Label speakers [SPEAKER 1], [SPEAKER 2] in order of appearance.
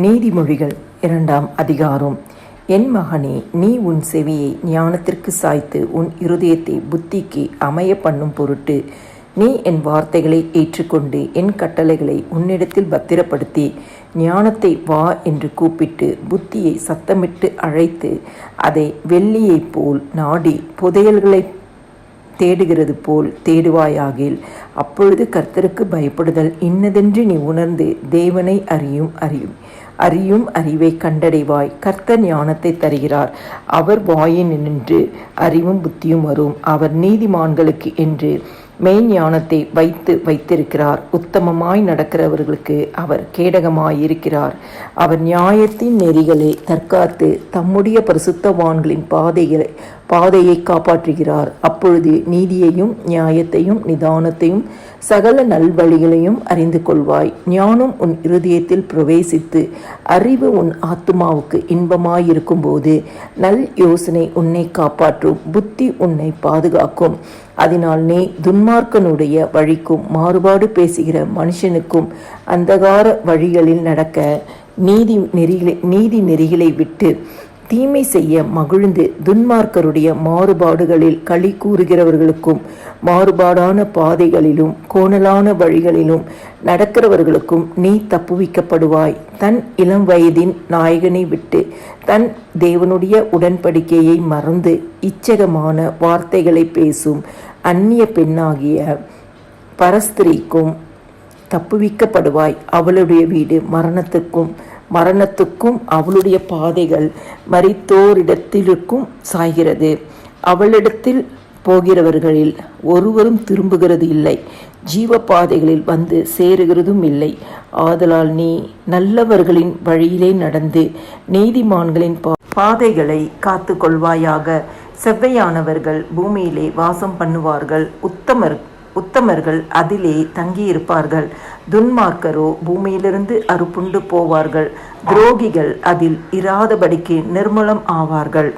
[SPEAKER 1] நீதிமொழிகள் 2ஆம் அதிகாரம். என் மகனே, நீ உன் செவியை ஞானத்திற்கு சாய்த்து உன் இருதயத்தை புத்திக்கு அமைய பண்ணும் பொருட்டு நீ என் வார்த்தைகளை ஏற்றுக்கொண்டு என் கட்டளைகளை உன்னிடத்தில் பத்திரப்படுத்தி ஞானத்தை வா என்று கூப்பிட்டு புத்தியை சத்தமிட்டு அழைத்து அதை வெள்ளியைப் போல் நாடி புதையல்களை தேடுகிறது போல் தேடுவாயாகில் அப்பொழுது கர்த்தருக்கு பயப்படுதல் இன்னதென்று நீ உணர்ந்து தேவனை அறியும் அறிவை கண்டடைவாய். கர்த்தர் ஞானத்தை தருகிறார். அவர் வாயினின்று அறிவும் புத்தியும் வரும். அவர் நீதிமான்களுக்கு என்று மெய்ஞானத்தை வைத்திருக்கிறார். உத்தமமாய் நடக்கிறவர்களுக்கு அவர் கேடகமாயிருக்கிறார். அவர் நியாயத்தின் நெறிகளை தற்காத்து தம்முடைய பரிசுத்தவான்களின் பாதையை காப்பாற்றுகிறார். அப்பொழுது நீதியையும் நியாயத்தையும் நிதானத்தையும் சகல நல்வழிகளையும் அறிந்து கொள்வாய். ஞானம் உன் இருதயத்தில் பிரவேசித்து அறிவு உன் ஆத்துமாவுக்கு இன்பமாயிருக்கும் போது நல் யோசனை உன்னை காப்பாற்றும், புத்தி உன்னை பாதுகாக்கும். அதனால் நீ துன்மார்க்கனுடைய வழிக்கும் மாறுபாடு பேசுகிற மனுஷனுக்கும் அந்தகார வழிகளில் நடக்க நீதி நெறிகளை விட்டு தீமை செய்ய மகிழ்ந்து துன்மார்க்கருடைய மாறுபாடுகளில் களி கூறுகிறவர்களுக்கும் மாறுபாடான பாதைகளிலும் கோணலான வழிகளிலும் நடக்கிறவர்களுக்கும் நீ தப்புவிக்கப்படுவாய். தன் இளம் வயதின் நாயகனை விட்டு தன் தேவனுடைய உடன்படிக்கையை மறந்து இச்சகமான வார்த்தைகளை பேசும் அந்நிய பெண்ணாகிய பரஸ்திரிக்கும் தப்புவிக்கப்படுவாய். அவளுடைய வீடு மரணத்துக்கும் அவளுடைய பாதைகள் மரித்தோரிடத்திற்கும் சாய்கிறது. அவளிடத்தில் போகிறவர்களில் ஒருவரும் திரும்புகிறது இல்லை, ஜீவ பாதைகளில் வந்து சேருகிறதும் இல்லை. ஆதலால் நீ நல்லவர்களின் வழியிலே நடந்து நீதிமான்களின் பாதைகளை காத்து கொள்வாயாக. செவ்வையானவர்கள் பூமியிலே வாசம் பண்ணுவார்கள், உத்தமர்கள் அதிலே தங்கியிருப்பார்கள். துன்மார்க்கரோ பூமியிலிருந்து அறுப்புண்டு போவார்கள், துரோகிகள் அதில் இராதபடிக்கு நிர்மூலம் ஆவார்கள்.